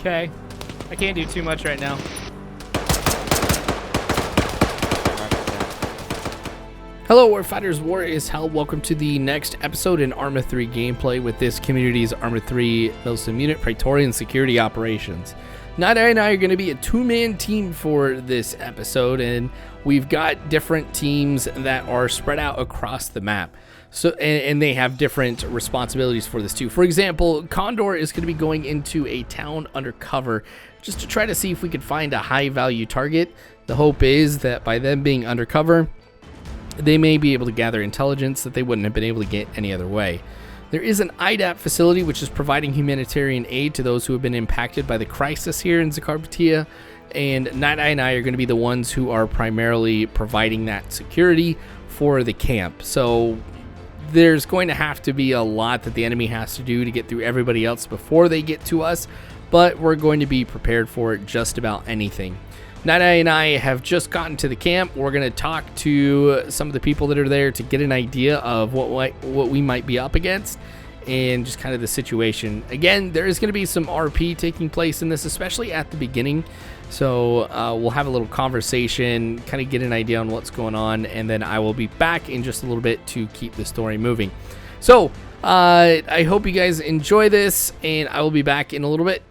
Okay. I can't do too much right now. Hello, Warfighters. War is hell. Welcome to the next episode in Arma 3 gameplay with this community's Arma 3 Milsim unit Praetorian Security Operations. Nada and I are going to be a two-man team for this episode, and we've got different teams that are spread out across the map. So, and they have different responsibilities for this too. For example, Condor is going to be going into a town undercover just to try to see if we could find a high-value target. The hope is that by them being undercover, they may be able to gather intelligence that they wouldn't have been able to get any other way. There is an IDAP facility which is providing humanitarian aid to those who have been impacted by the crisis here in Zakarpatia, and Night and I are going to be the ones who are primarily providing that security for the camp. So there's going to have to be a lot that the enemy has to do to get through everybody else before they get to us, but we're going to be prepared for just about anything. Night and I have just gotten to the camp. We're going to talk to some of the people that are there to get an idea of what we might be up against and just kind of the situation. Again, there is going to be some RP taking place in this, especially at the beginning. So we'll have a little conversation, kind of get an idea on what's going on, and then I will be back in just a little bit to keep the story moving. So I hope you guys enjoy this, and I will be back in a little bit.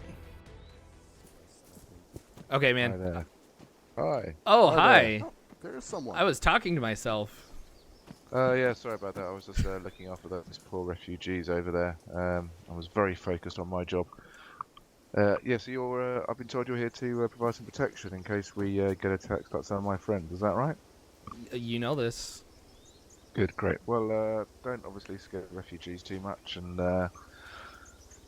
Okay, man. Hi there. Hi. Oh, hi. Oh, there's someone. I was talking to myself. Yeah, sorry about that. I was just looking after those poor refugees over there. I was very focused on my job. Yeah, so you're. I've been told you're here to provide some protection in case we get attacked like some of my friends. Is that right? You know this. Good, great. Well, don't obviously scare refugees too much, and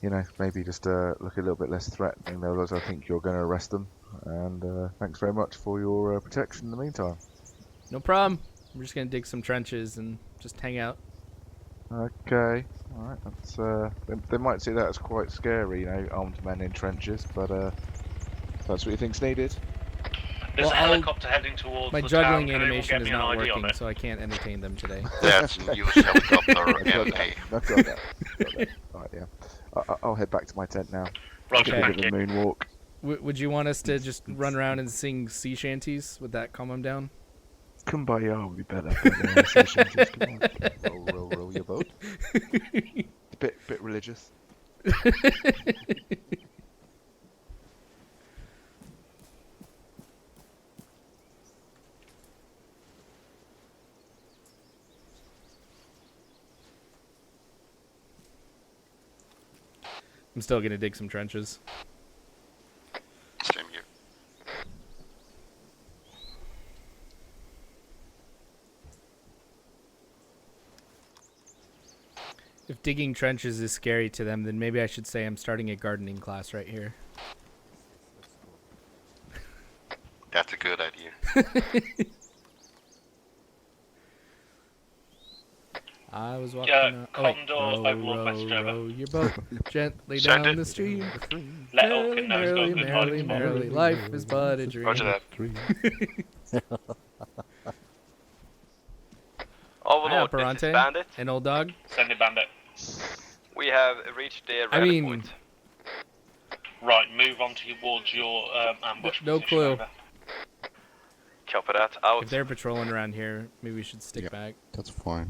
you know, maybe just look a little bit less threatening. Otherwise, I think you're going to arrest them. And thanks very much for your protection in the meantime. No problem. We're just going to dig some trenches and just hang out. Okay. Alright. That's they might see that as quite scary, you know, armed men in trenches, but if that's what you think's needed. There's a helicopter heading towards my the juggling town. animation is not working, so I can't entertain them today. That's a used helicopter I've got MA. that. Got that. Right, yeah. I'll head back to my tent now. Roger, Get a thank bit of you. a moonwalk. Would you want us to just run around and sing sea shanties? Would that calm them down? Kumbaya would be better. Come on. Roll your boat. It's a bit religious. I'm still going to dig some trenches. Same here. If digging trenches is scary to them, then maybe I should say I'm starting a gardening class right here. That's a good idea. I was walking up. Condor, Overlord, message over. row your boat gently Send down it. the stream. Let Merrily, Orkin know he's got merrily, a good merrily, hiding merrily, life is but a dream. Roger that. Hi, Overlord, this Operante, is Bandit. an old dog. Send it, Bandit. We have reached the I rally mean- point. Right, move on towards your ambush No position clue. over. Copy that. Out. If they're patrolling around here, maybe we should stick back. That's fine.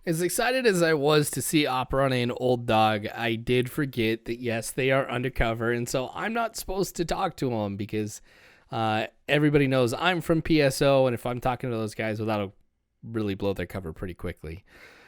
As excited as I was to see Operante and Old Dog, I did forget that, yes, they are undercover, and so I'm not supposed to talk to them because everybody knows I'm from PSO, and if I'm talking to those guys, well, that'll really blow their cover pretty quickly.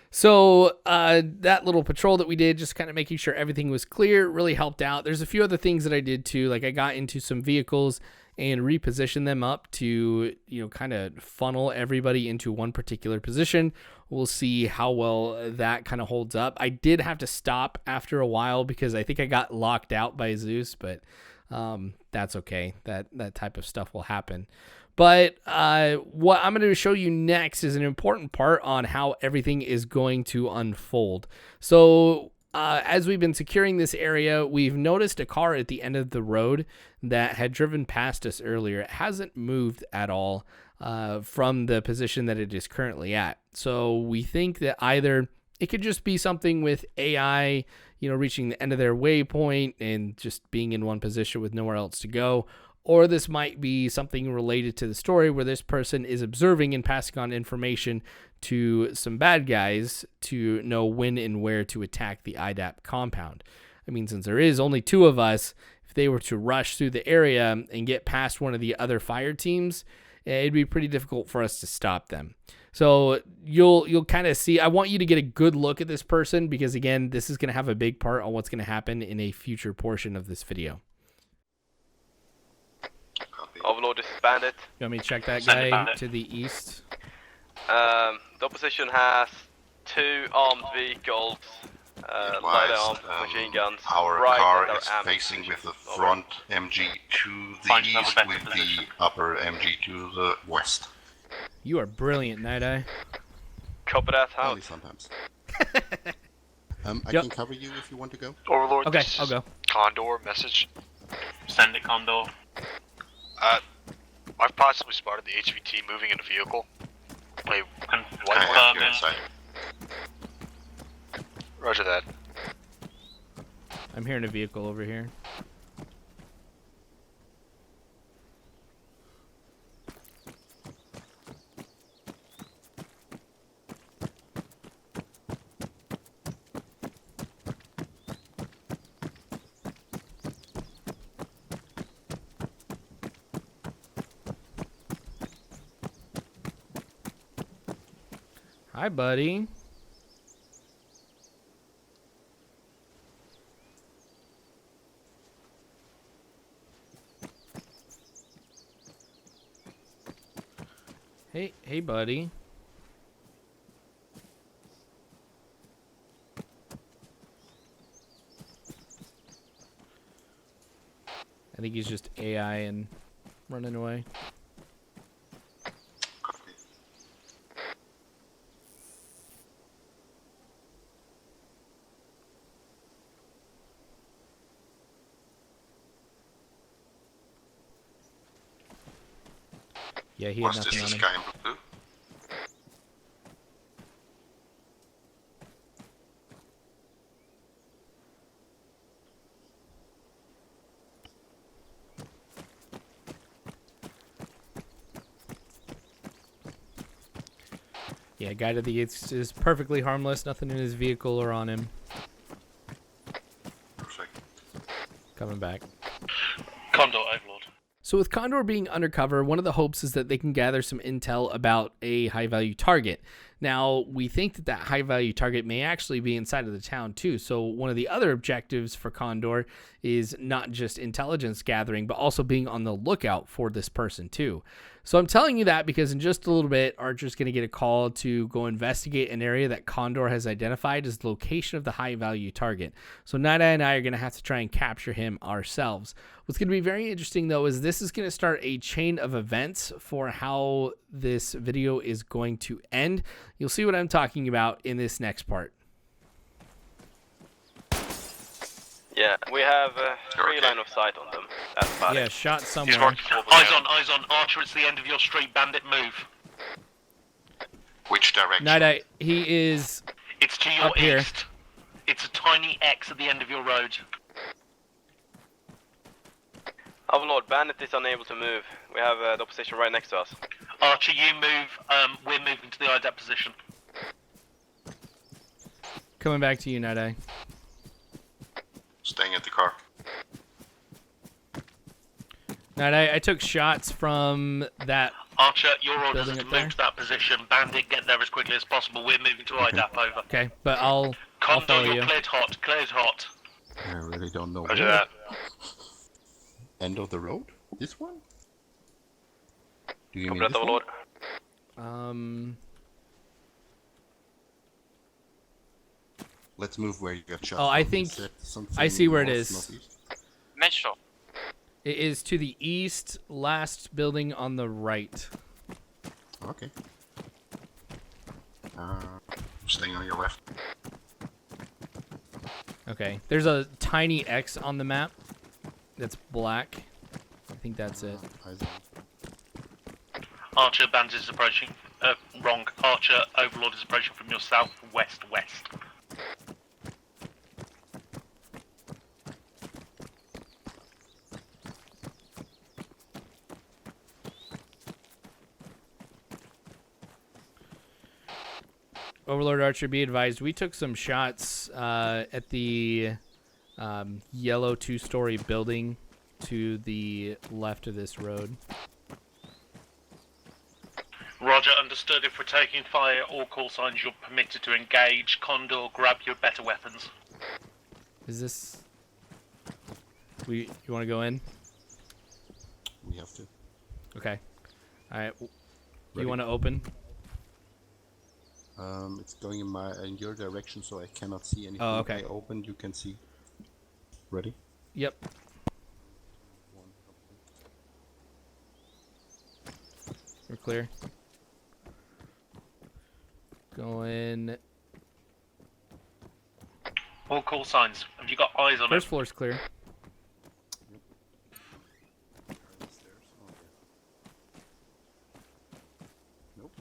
So that little patrol that we did, just kind of making sure everything was clear, really helped out. There's a few other things that I did too, like I got into some vehicles and repositioned them up to, you know, kind of funnel everybody into one particular position. We'll see how well that kind of holds up. I did have to stop after a while because I think I got locked out by Zeus, but that's okay. That type of stuff will happen. But what I'm going to show you next is an important part on how everything is going to unfold. So as we've been securing this area, we've noticed a car at the end of the road that had driven past us earlier. It hasn't moved at all from the position that it is currently at. So we think that either It could just be something with AI, reaching the end of their waypoint and just being in one position with nowhere else to go. Or this might be something related to the story where this person is observing and passing on information to some bad guys to know when and where to attack the IDAP compound. I mean, since there is only 2 of us, if they were to rush through the area and get past one of the other fire teams, it'd be pretty difficult for us to stop them. So you'll kind of see. I want you to get a good look at this person because, again, this is going to have a big part on what's going to happen in a future portion of this video. Overlord, this is Bandit. You want me to check that Send it, guy Bandit. to the east? The opposition has 2 armed vehicles, light armed machine guns. Our right car at is our ammo facing with the position. front MG to the Find another east better with position. the upper MG to the west. You are brilliant, Night Eye. Copy that, Only out. sometimes. I Yep. can cover you if you want to go. Overlord, Okay, this I'll is go. Condor message. Send it, Condor. I've possibly spotted the HVT moving in a vehicle. Wait, Confirm I have to go it. inside. roger that. I'm hearing a vehicle over here. Hi, buddy. Hey, buddy. I think he's just AI and running away. Copy. Yeah, he had Was this nothing the on him. sky in blue? Yeah, guy to the east is perfectly harmless. Nothing in his vehicle or on him. Perfect. Coming back. Condor, Overlord. So with Condor being undercover, one of the hopes is that they can gather some intel about a high-value target. Now, we think that that high-value target may actually be inside of the town, too. So one of the other objectives for Condor is not just intelligence gathering, but also being on the lookout for this person, too. So I'm telling you that because in just a little bit, Archer's going to get a call to go investigate an area that Condor has identified as the location of the high-value target. So Night Eye and I are going to have to try and capture him ourselves. What's going to be very interesting, though, is this is going to start a chain of events for how this video is going to end. You'll see what I'm talking about in this next part. Yeah, we have 3 Okay. line of sight on them. That's about Yeah, it. shot He's somewhere. marked. Eyes on. Archer, it's the end of your street. Bandit, move. Which direction? Night Eye, he is... It's to your Up here. east. It's a tiny X at the end of your road. Overlord, Bandit is unable to move. We have the opposition right next to us. Archer, you move. We're moving to the IDAP position. Coming back to you, Night Eye. Staying at the car. Night Eye, I took shots from that... Archer, your orders Building are to it there? move to that position. Bandit, get there as quickly as possible. We're moving to IDAP, over. Okay, but I'll Condor, follow you're you. cleared hot. Cleared hot. I really don't know Roger where. that. End of the road? This one? Do you Copy mean that, this one? Overlord. Let's move where you got shot. Oh, I from. You think said something I see where it north, is. northeast? Mention. It is to the east, last building on the right. Okay. Staying on your left. Okay, there's a tiny X on the map that's black. I think that's it. Eyes on. Archer, Bandit is approaching. Wrong. Archer, Overlord is approaching from your southwest. Overlord Archer, be advised, we took some shots at the yellow 2-story building to the left of this road. Roger, understood. If we're taking fire, all call signs, you're permitted to engage. Condor, grab your better weapons. Is this... You want to go in? We have to. Okay. Alright. Ready? You want to open? It's going in your direction, so I cannot see anything. Oh, okay. I open, you can see. Ready? Yep. We're clear. Go in. All call signs. Have you got eyes on First it? floor's clear. Nope.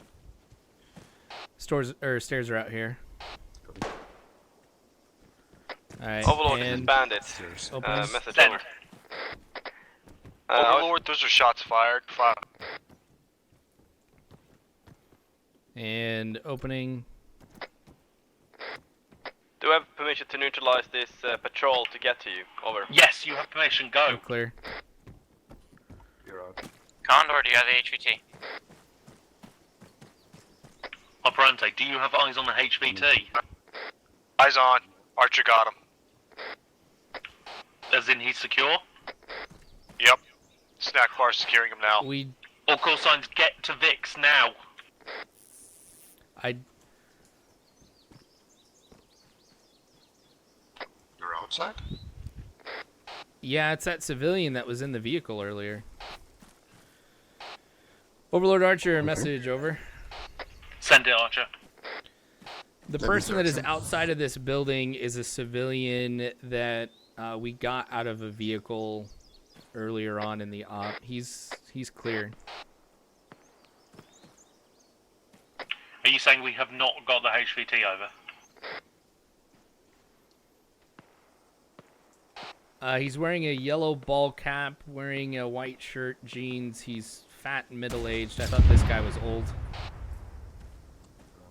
Stairs are out here. Alright. Overlord, this is and Bandit. Stairs. open. Message Send. over. Overlord, those are shots fired. And opening. Do we have permission to neutralize this patrol to get to you? Over. Yes, you have permission. Go. We're clear. You're out. Condor, do you have the HVT? Operante, do you have eyes on the HVT? Eyes on. Archer got him. As in he's secure? Yep. Snack bar securing him now. We... All call signs, get to Vix now. You're outside? Yeah, it's that civilian that was in the vehicle earlier. Overlord Archer, message over. Send it, Archer. The That person that is means outside of this building is a civilian that we got out of a vehicle earlier on in the op. He's clear. Are you saying we have not got the HVT over? He's wearing a yellow ball cap, wearing a white shirt, jeans. He's fat and middle-aged. I thought this guy was old.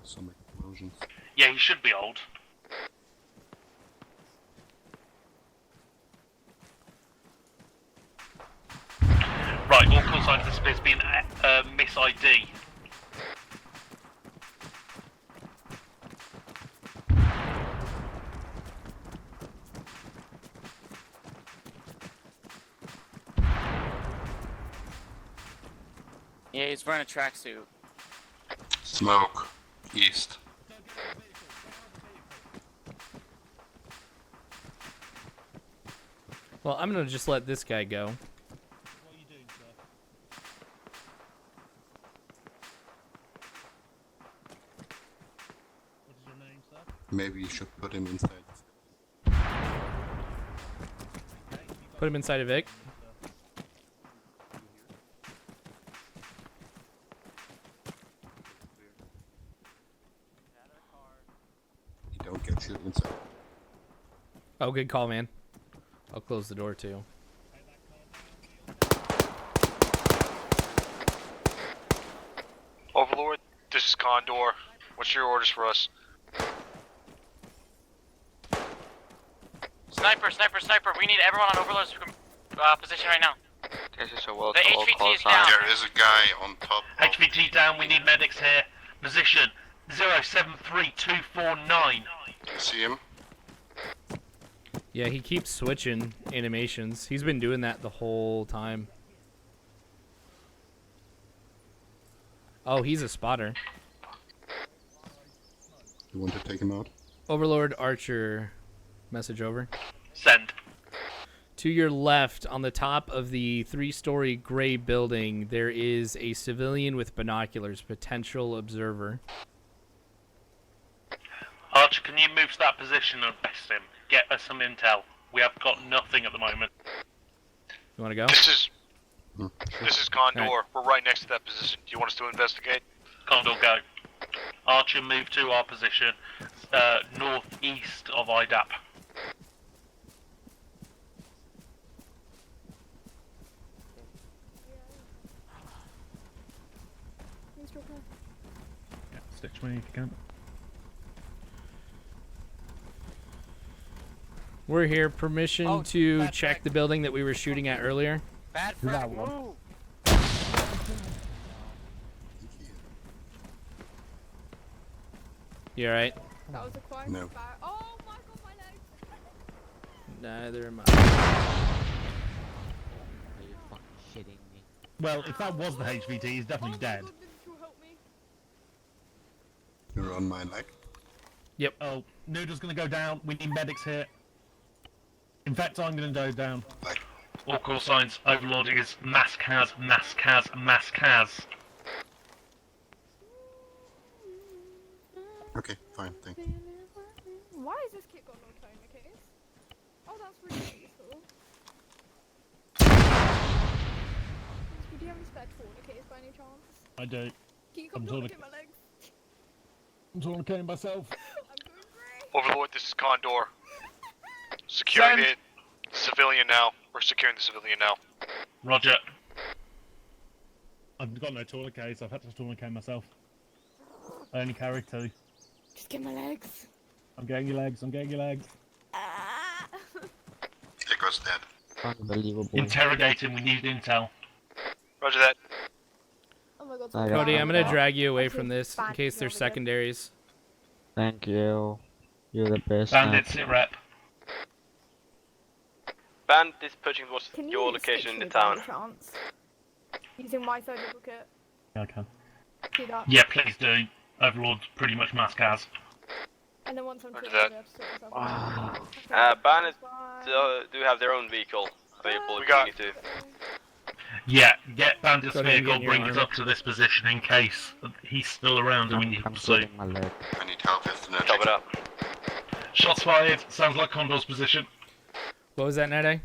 Some explosions. Yeah, he should be old. Right, all call signs, this appears to be a miss ID. Yeah, he's wearing a tracksuit. Smoke. East. Well, I'm gonna just let this guy go. Maybe you should put him inside. Put him inside a Vic. You don't get shit inside. Oh, good call, man. I'll close the door too. Overlord, this is Condor. What's your orders for us? Sniper, sniper, sniper. We need everyone on Overlord's position right now. This is a well The all HVT call is signs. down. There is a guy on top of HVT down, we need medics here. Position 073249. You see him? Yeah, he keeps switching animations. He's been doing that the whole time. Oh, he's a spotter. You want to take him out? Overlord Archer, message over. Send. To your left, on the top of the 3-story gray building, there is a civilian with binoculars, potential observer. Archer, can you move to that position and best him? Get us some intel. We have got nothing at the moment. You want to go? This is Condor. Alright. We're right next to that position. Do you want us to investigate? Condor, go. Archer, move to our position, northeast of IDAP. Yeah, stitch me if you can. We're here. Permission Oh, to bad check flag. the building that we were shooting at earlier. Bad Who that frag, one? move! You alright? That was a quite No. bad. Oh my god, my legs! Neither am I. Are you fucking shitting me? Well, if that was the HVT, he's definitely dead. Oh my god, didn't you help me? You're on my leg. Oh, Noodle's gonna go down. We need medics here. In fact, I'm gonna go down. Like, All call signs. Overlord is mask has, mask has, mask has. okay, fine, thank you. Why is this kit got no tourniquets? Oh, that's really useful. Do you have any spare tourniquets by any chance? I do. Can you come I'm tourniquet my legs? I'm tourniqueting myself. I'm going grey. Overlord, this is Condor. Securing Send. the civilian now. We're securing the civilian now. Roger. I've got no tourniquets. I've had to tourniquet myself. I only carry 2. Just get my legs. I'm getting your legs. I'm getting your legs. Ah. Echo's dead. Unbelievable. Interrogating. We need intel. Roger that. Oh my god. I got Cody, I'm gonna that. drag you away Okay, from this in fine, case there's over there. secondaries. Thank you. You're the best. Bandit, sit rep. Bandit is pushing towards Can your you location in the stick to me by town. any chance? Using my surgical kit. Yeah, I can. Do that. Yeah, please do. Overlord pretty much mask has. And then once I'm Roger clear, that. I have to sort myself Ah. out. Okay, Bandit bye. do have their own vehicle available We if got- you need to. Yeah, get Bandit's Go ahead and vehicle, get your bring it armor. up to this position in case he's still around and we need to I'm pursue. getting my leg. I need help with the Cover energy. it up. Shots fired. Sounds like Condor's position. What was that, Nade?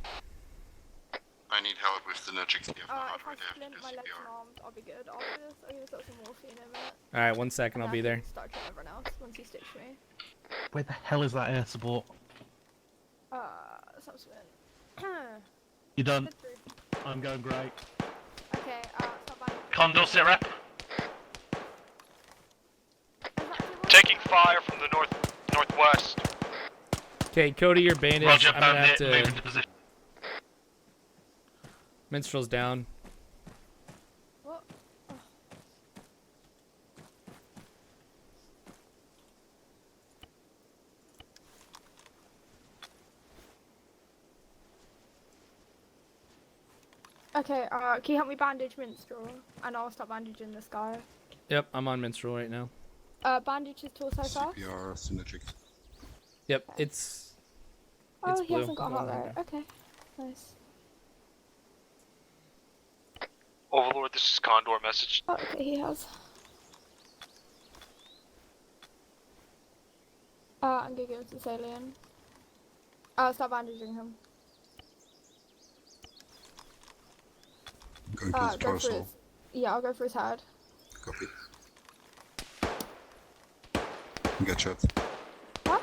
I need help with the energy. You have no If heart I rate, I have to splint do my legs and CPR. arms, I'll be good after this. I'm gonna start some morphine in a minute. Alright, 1 second, I'll And be I there. can start killing everyone else once he sticks me. Where the hell is that air support? Some spin. You done? Good through. I'm going great. Okay, stop by. Condor, sit rep. Taking fire from the northwest. Okay, Cody, you're bandaged. Roger, I'm gonna have Bandit, move to. into position. Minstrel's down. What? Oh. Okay, can you help me bandage Minstrel? And I'll start bandaging this guy. Yep, I'm on Minstrel right now. Bandage his torso first. CPR, synergic. Yep, it's. Oh, It's he blue. hasn't got a heart Go on, rate. Okay, nice. Overlord, this is Condor message. Oh, okay, he has. I'm gonna give him to Salient. I'll start bandaging him. Going to his Go for torso. his. Yeah, I'll go for his head. Copy. Get shot. What?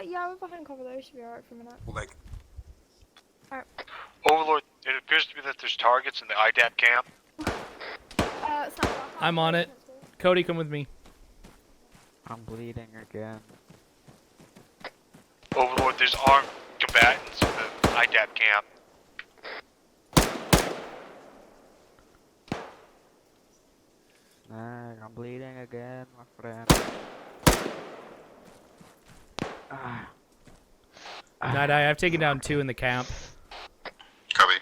Yeah, we're behind cover though. Should be alright for a minute. Leg. Overlord, it appears to be that there's targets in the IDAP camp. I'm on it. Cody, come with me. I'm bleeding again. Overlord, there's armed combatants in the IDAP camp. I'm bleeding again, my friend. Nade, I've taken down 2 in the camp. Copy.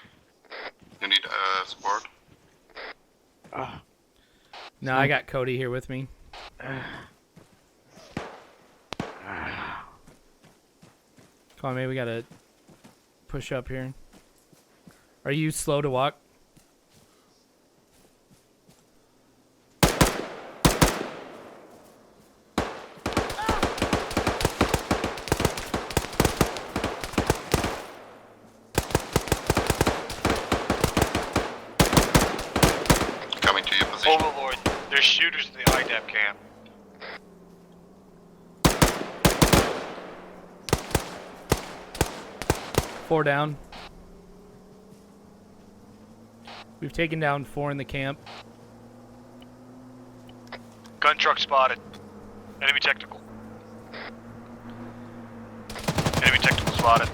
You need support? No, I got Cody here with me. Come on, maybe we gotta push up here. Are you slow to walk? Coming to your position. Overlord, there's shooters in the IDAP camp. Four down. We've taken down 4 in the camp. Gun truck spotted. Enemy technical. Enemy technical. Spotted.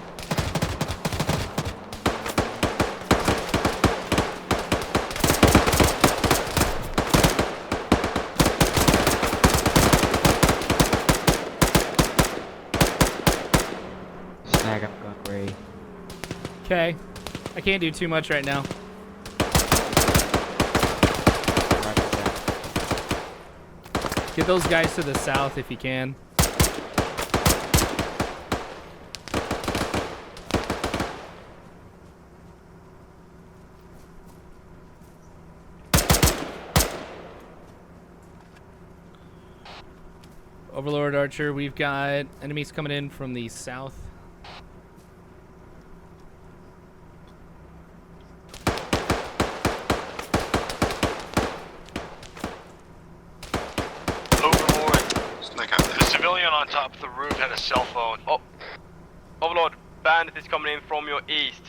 Snag, I'm going gray. Okay. I can't do too much right now. Get those guys to the south if you can. Overlord Archer, we've got enemies coming in from the south. Overlord. Snake out there. The civilian on top of the roof had a cell phone. Oh, Overlord, bandit is coming in from your east.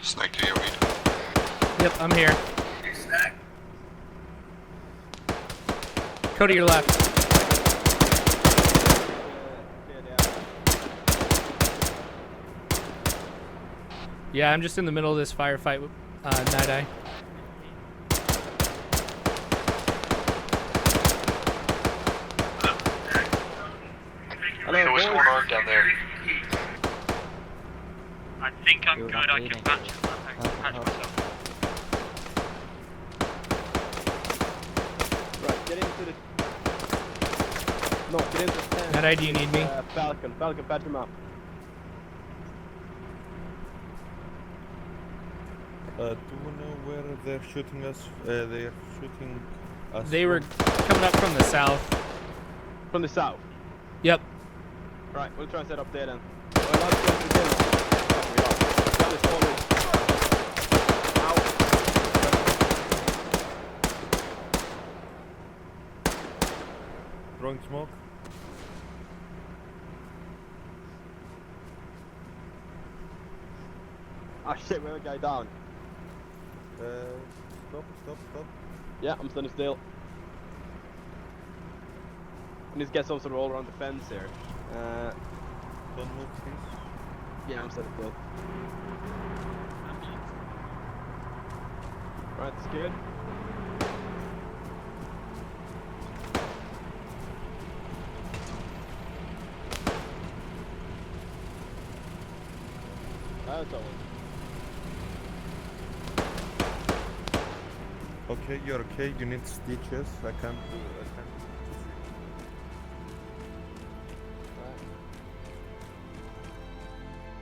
Snake to your read. Yep, I'm here. Cody, your left. Yeah, I'm just in the middle of this firefight with Night Eye. Hey, what's going on down there? I think I'm You're good. not I can bleeding. patch myself. Right, get into the... No, get into the stand. Night Eye, do you need me? Falcon, patch him up. Do we know where they're shooting us? They are shooting us. They were coming up from the south. From the south. Yep. Right, we'll try and set up there then. Well, let's go to the kill. Oh, we are. That is forward. Throwing smoke. Ah shit, we have a guy down. Stop. Yeah, I'm standing still. We need to get some sort of all around the fence here. Don't move, please. Yeah, I'm standing still. Right, it's good. That's all. Okay, you're okay. You need stitches. I can't do.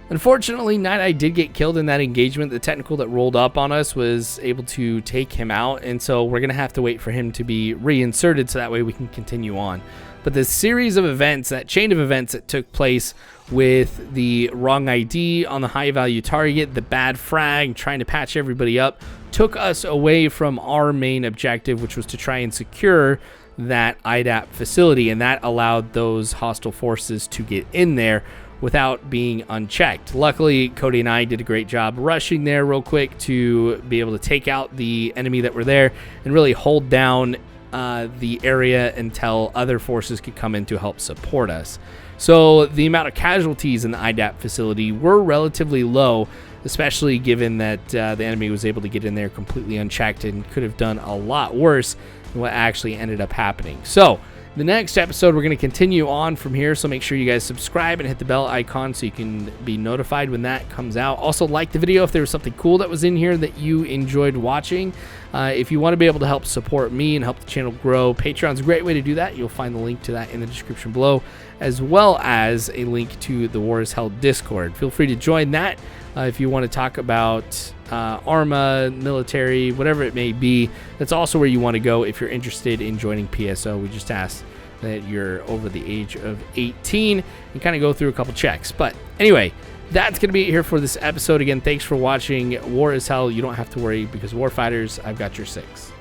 Unfortunately, Night Eye did get killed in that engagement. The technical that rolled up on us was able to take him out, and so we're going to have to wait for him to be reinserted so that way we can continue on. But the series of events, that chain of events that took place with the wrong ID on the high value target, the bad frag, trying to patch everybody up, took us away from our main objective, which was to try and secure that IDAP facility, and that allowed those hostile forces to get in there without being unchecked. Luckily, Cody and I did a great job rushing there real quick to be able to take out the enemy that were there and really hold down the area until other forces could come in to help support us. So the amount of casualties in the IDAP facility were relatively low, especially given that the enemy was able to get in there completely unchecked and could have done a lot worse than what actually ended up happening. So the next episode, we're going to continue on from here, so make sure you guys subscribe and hit the bell icon so you can be notified when that comes out. Also, like the video if there was something cool that was in here that you enjoyed watching. If you want to be able to help support me and help the channel grow, Patreon's a great way to do that. You'll find the link to that in the description below, as well as a link to the War is Held Discord. Feel free to join that if you want to talk about Arma, military, whatever it may be. That's also where you want to go if you're interested in joining PSO. We just ask that you're over the age of 18 and kind of go through a couple checks. But anyway, that's going to be it here for this episode. Again, thanks for watching. War is hell. You don't have to worry because Warfighters, I've got your 6.